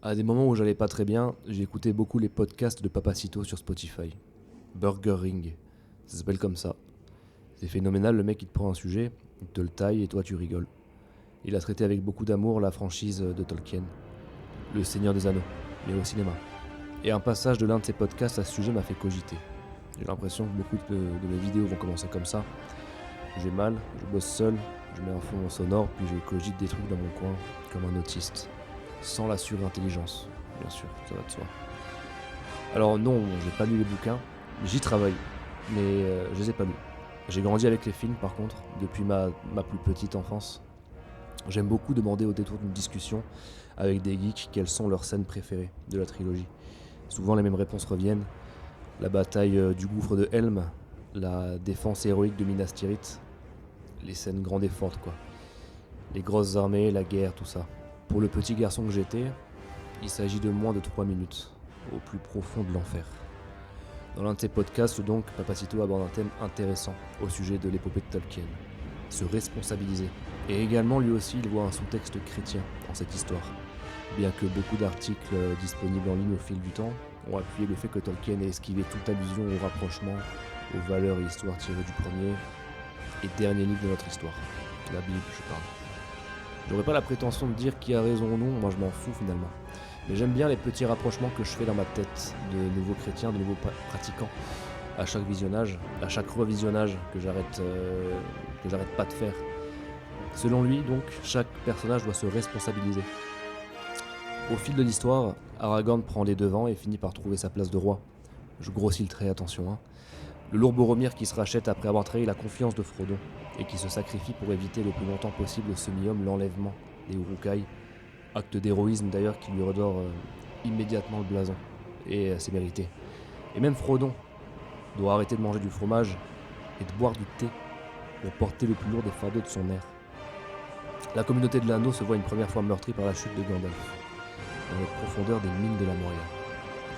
À des moments où j'allais pas très bien, j'ai écouté beaucoup les podcasts de Papacito sur Spotify. Burger Ring, ça s'appelle comme ça. C'est phénoménal, le mec il te prend un sujet, il te le taille et toi tu rigoles. Il a traité avec beaucoup d'amour la franchise de Tolkien, Le Seigneur des Anneaux, mais au cinéma. Et un passage de l'un de ses podcasts à ce sujet m'a fait cogiter. J'ai l'impression que beaucoup de mes vidéos vont commencer comme ça. J'ai mal, je bosse seul, je mets un fond sonore, puis je cogite des trucs dans mon coin, comme un autiste. Sans la surintelligence, bien sûr, ça va de soi. Alors non, j'ai pas lu les bouquins, j'y travaille, mais je les ai pas lus. J'ai grandi avec les films par contre, depuis ma plus petite enfance. J'aime beaucoup demander au détour d'une discussion avec des geeks quelles sont leurs scènes préférées de la trilogie. Souvent les mêmes réponses reviennent. La bataille du gouffre de Helm, la défense héroïque de Minas Tirith, les scènes grandes et fortes quoi. Les grosses armées, la guerre, tout ça. Pour le petit garçon que j'étais, il s'agit de moins de 3 minutes, au plus profond de l'enfer. Dans l'un de ses podcasts, donc, Papacito aborde un thème intéressant au sujet de l'épopée de Tolkien. Se responsabiliser. Et également, lui aussi, il voit un sous-texte chrétien dans cette histoire. Bien que beaucoup d'articles disponibles en ligne au fil du temps ont appuyé le fait que Tolkien ait esquivé toute allusion au rapprochement, aux valeurs et histoires tirées du premier et dernier livre de notre histoire. La Bible, je parle. J'aurais pas la prétention de dire qui a raison ou non, moi je m'en fous finalement. Mais j'aime bien les petits rapprochements que je fais dans ma tête de nouveaux chrétiens, de nouveaux pratiquants. À chaque visionnage, à chaque revisionnage que j'arrête pas de faire. Selon lui, donc, chaque personnage doit se responsabiliser. Au fil de l'histoire, Aragorn prend les devants et finit par trouver sa place de roi. Je grossis le trait, attention. Le lourd Boromir qui se rachète après avoir trahi la confiance de Frodon et qui se sacrifie pour éviter le plus longtemps possible au semi-homme l'enlèvement des Uruk-hai. Acte d'héroïsme d'ailleurs qui lui redore immédiatement le blason. Et c'est mérité. Et même Frodon doit arrêter de manger du fromage et de boire du thé pour porter le plus lourd des fardeaux de son air. La communauté de l'anneau se voit une première fois meurtrie par la chute de Gandalf, dans les profondeurs des mines de la Moria.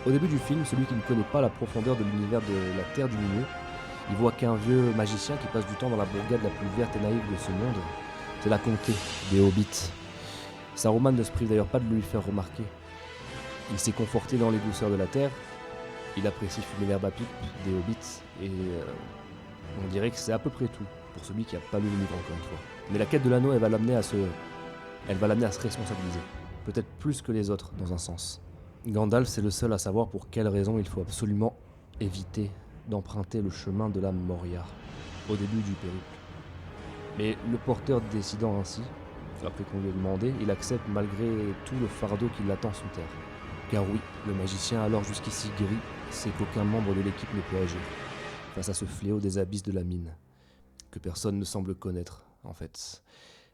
Au début du film, celui qui ne connaît pas la profondeur de l'univers de la Terre du Milieu, il voit qu'un vieux magicien qui passe du temps dans la bourgade la plus verte et naïve de ce monde. C'est la comté des Hobbits. Saruman ne se prive d'ailleurs pas de lui faire remarquer. Il s'est conforté dans les douceurs de la terre, il apprécie fumer l'herbe à pipe des Hobbits, et on dirait que c'est à peu près tout, pour celui qui n'a pas lu le livre encore une fois. Mais la quête de l'anneau, elle va l'amener à se responsabiliser. Peut-être plus que les autres, dans un sens. Gandalf, c'est le seul à savoir pour quelle raison il faut absolument éviter d'emprunter le chemin de la Moria, au début du périple. Mais le porteur décidant ainsi, après qu'on lui ait demandé, il accepte malgré tout le fardeau qui l'attend sous terre. Car oui, le magicien alors jusqu'ici gris sait qu'aucun membre de l'équipe ne peut agir face à ce fléau des abysses de la mine, que personne ne semble connaître, en fait,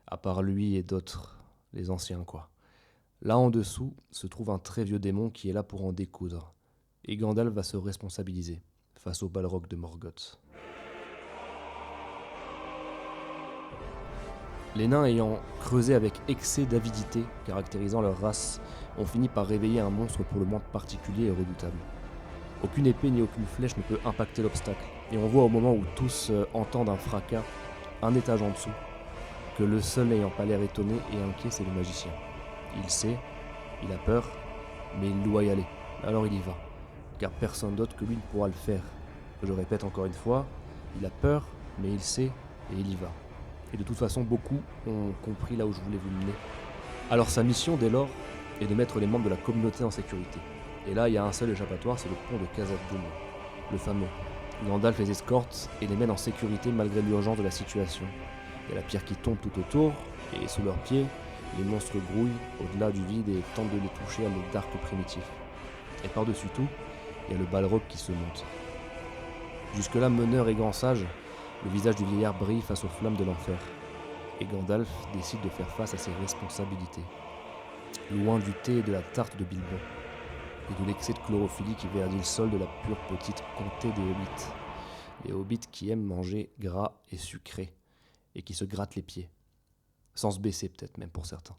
à part lui et d'autres, les anciens quoi. Là en dessous se trouve un très vieux démon qui est là pour en découdre, et Gandalf va se responsabiliser face au Balrog de Morgoth. Les nains ayant creusé avec excès d'avidité, caractérisant leur race, ont fini par réveiller un monstre pour le moins particulier et redoutable. Aucune épée ni aucune flèche ne peut impacter l'obstacle, et on voit au moment où tous entendent un fracas, un étage en dessous, que le seul n'ayant pas l'air étonné et inquiet, c'est le magicien. Il sait, il a peur, mais il doit y aller, alors il y va, car personne d'autre que lui ne pourra le faire. Je répète encore une fois, il a peur, mais il sait, et il y va. Et de toute façon, beaucoup ont compris là où je voulais vous mener. Alors sa mission, dès lors, est de mettre les membres de la communauté en sécurité. Et là, il y a un seul échappatoire, c'est le pont de Khazad-dûm, le fameux. Gandalf les escorte et les mène en sécurité malgré l'urgence de la situation. Il y a la pierre qui tombe tout autour, et sous leurs pieds, les monstres grouillent au-delà du vide et tentent de les toucher à l'aide d'arcs primitifs. Et par-dessus tout, il y a le Balrog qui se monte. Jusque-là, meneur et grand sage, le visage du vieillard brille face aux flammes de l'enfer. Et Gandalf décide de faire face à ses responsabilités. Loin du thé et de la tarte de Bilbon, et de l'excès de chlorophylle qui verdit le sol de la pure petite comté des Hobbits. Les Hobbits qui aiment manger gras et sucré, et qui se grattent les pieds. Sans se baisser peut-être même pour certains.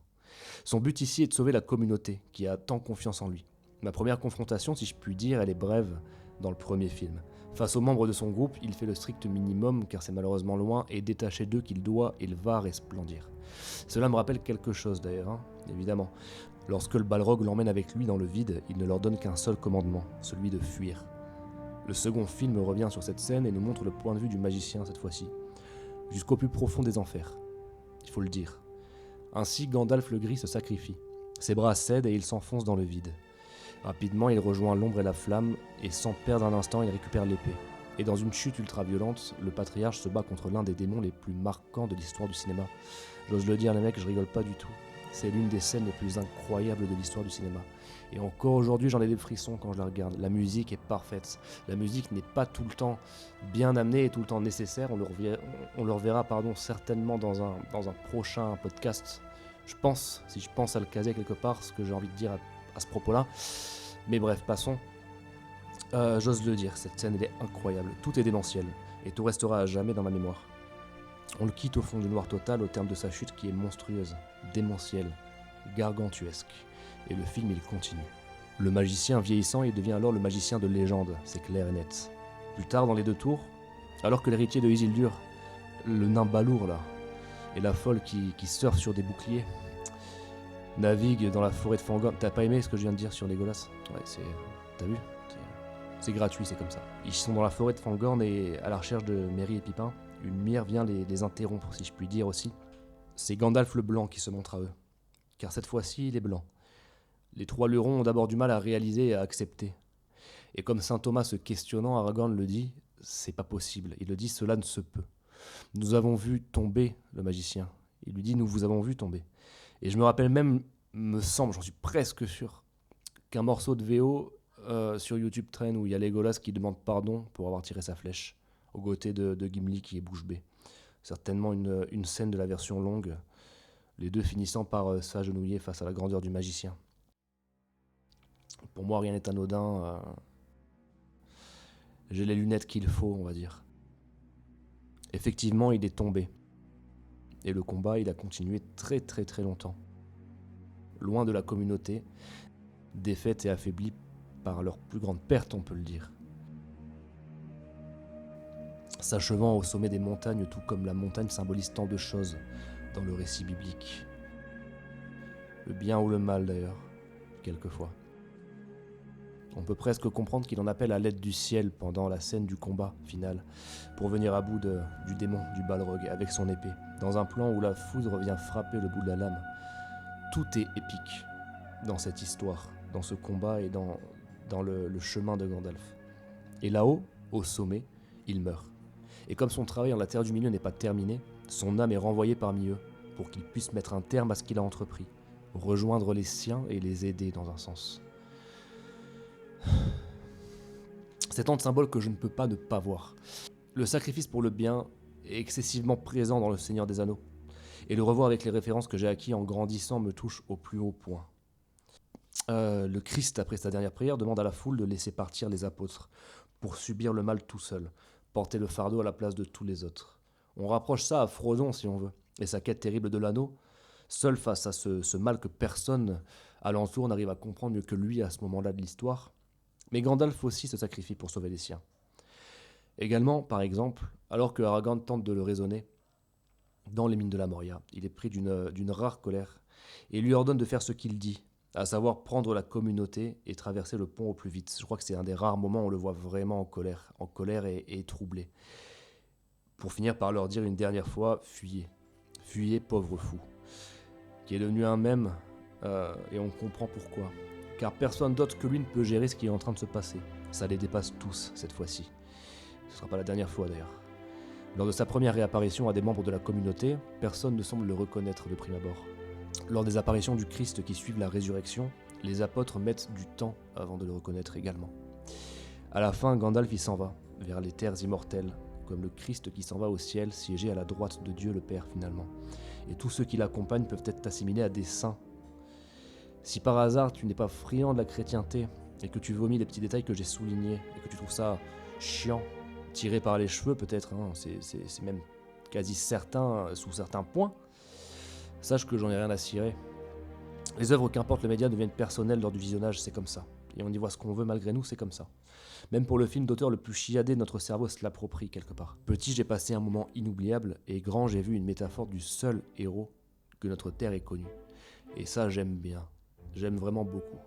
Son but ici est de sauver la communauté, qui a tant confiance en lui. Ma première confrontation, si je puis dire, elle est brève dans le premier film. Face aux membres de son groupe, il fait le strict minimum, car c'est malheureusement loin et détaché d'eux qu'il doit et il va resplendir. Cela me rappelle quelque chose d'ailleurs, évidemment. Lorsque le Balrog l'emmène avec lui dans le vide, il ne leur donne qu'un seul commandement, celui de fuir. Le second film revient sur cette scène et nous montre le point de vue du magicien cette fois-ci, jusqu'au plus profond des enfers. Il faut le dire. Ainsi, Gandalf le Gris se sacrifie. Ses bras cèdent et il s'enfonce dans le vide. Rapidement, il rejoint l'ombre et la flamme, et sans perdre un instant, il récupère l'épée. Et dans une chute ultra-violente, le patriarche se bat contre l'un des démons les plus marquants de l'histoire du cinéma. J'ose le dire, les mecs, je rigole pas du tout. C'est l'une des scènes les plus incroyables de l'histoire du cinéma. Et encore aujourd'hui, j'en ai des frissons quand je la regarde. La musique est parfaite. La musique n'est pas tout le temps bien amenée et tout le temps nécessaire. On le reverra certainement dans un prochain podcast. Si je pense à le caser quelque part, ce que j'ai envie de dire à ce propos-là. Mais bref, passons. J'ose le dire, cette scène elle est incroyable. Tout est démentiel. Et tout restera à jamais dans ma mémoire. On le quitte au fond du noir total au terme de sa chute qui est monstrueuse, démentielle, gargantuesque. Et le film il continue. Le magicien vieillissant, il devient alors le magicien de légende, c'est clair et net. Plus tard dans les deux tours, alors que l'héritier de Isildur, le nain Balour là, et la folle qui surfe sur des boucliers, navigue dans la forêt de Fangorn. T'as pas aimé ce que je viens de dire sur Legolas ? Ouais, t'as vu ? C'est gratuit, c'est comme ça. Ils sont dans la forêt de Fangorn et à la recherche de Merry et Pipin. Une lumière vient les interrompre, si je puis dire aussi. C'est Gandalf le Blanc qui se montre à eux. Car cette fois-ci, il est blanc. Les trois lurons ont d'abord du mal à réaliser et à accepter. Et comme saint Thomas se questionnant, Aragorn le dit, c'est pas possible. Il le dit, cela ne se peut. Nous avons vu tomber le magicien. Il lui dit, nous vous avons vu tomber. Et je me rappelle même, me semble, j'en suis presque sûr, qu'un morceau de VO sur YouTube traîne où il y a Legolas qui demande pardon pour avoir tiré sa flèche aux côtés de Gimli qui est bouche bée. Certainement une scène de la version longue, les deux finissant par s'agenouiller face à la grandeur du magicien. Pour moi, rien n'est anodin. J'ai les lunettes qu'il faut, on va dire. Effectivement, il est tombé. Et le combat, il a continué très très très longtemps. Loin de la communauté, défaite et affaiblie par leur plus grande perte, on peut le dire. S'achevant au sommet des montagnes, tout comme la montagne symbolise tant de choses dans le récit biblique. Le bien ou le mal d'ailleurs, quelquefois. On peut presque comprendre qu'il en appelle à l'aide du ciel pendant la scène du combat final, pour venir à bout du démon du Balrog avec son épée, dans un plan où la foudre vient frapper le bout de la lame. Tout est épique dans cette histoire, dans ce combat et dans le chemin de Gandalf. Et là-haut, au sommet, il meurt. Et comme son travail en la Terre du Milieu n'est pas terminé, son âme est renvoyée parmi eux, pour qu'il puisse mettre un terme à ce qu'il a entrepris, rejoindre les siens et les aider dans un sens. C'est tant de symboles que je ne peux pas ne pas voir. Le sacrifice pour le bien est excessivement présent dans le Seigneur des Anneaux, et le revoir avec les références que j'ai acquis en grandissant me touche au plus haut point. Le Christ, après sa dernière prière, demande à la foule de laisser partir les apôtres, pour subir le mal tout seul, porter le fardeau à la place de tous les autres. On rapproche ça à Frodon si on veut, et sa quête terrible de l'anneau, seul face à ce mal que personne alentour n'arrive à comprendre mieux que lui à ce moment-là de l'histoire. Mais Gandalf aussi se sacrifie pour sauver les siens. Également, par exemple, alors que Aragorn tente de le raisonner, dans les mines de la Moria, il est pris d'une rare colère, et lui ordonne de faire ce qu'il dit, à savoir prendre la communauté et traverser le pont au plus vite. Je crois que c'est un des rares moments où on le voit vraiment en colère et troublé. Pour finir par leur dire une dernière fois, fuyez, fuyez pauvre fou, qui est devenu un mème, et on comprend pourquoi. Car personne d'autre que lui ne peut gérer ce qui est en train de se passer. Ça les dépasse tous, cette fois-ci. Ce ne sera pas la dernière fois, d'ailleurs. Lors de sa première réapparition à des membres de la communauté, personne ne semble le reconnaître de prime abord. Lors des apparitions du Christ qui suivent la résurrection, les apôtres mettent du temps avant de le reconnaître également. À la fin, Gandalf y s'en va, vers les terres immortelles, comme le Christ qui s'en va au ciel, siéger à la droite de Dieu le Père finalement. Et tous ceux qui l'accompagnent peuvent être assimilés à des saints. Si par hasard tu n'es pas friand de la chrétienté et que tu vomis les petits détails que j'ai soulignés et que tu trouves ça chiant, tiré par les cheveux peut-être, c'est même quasi certain sous certains points, sache que j'en ai rien à cirer. Les œuvres, qu'importe le média, deviennent personnelles lors du visionnage, c'est comme ça. Et on y voit ce qu'on veut malgré nous, c'est comme ça. Même pour le film d'auteur le plus chiadé, notre cerveau se l'approprie quelque part. Petit, j'ai passé un moment inoubliable, et grand, j'ai vu une métaphore du seul héros que notre terre ait connu. Et ça, j'aime bien. J'aime vraiment beaucoup.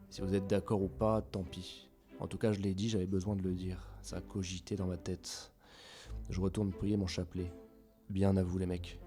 Si vous êtes d'accord ou pas, tant pis. En tout cas, je l'ai dit, j'avais besoin de le dire. Ça a cogité dans ma tête. Je retourne prier mon chapelet. Bien à vous les mecs.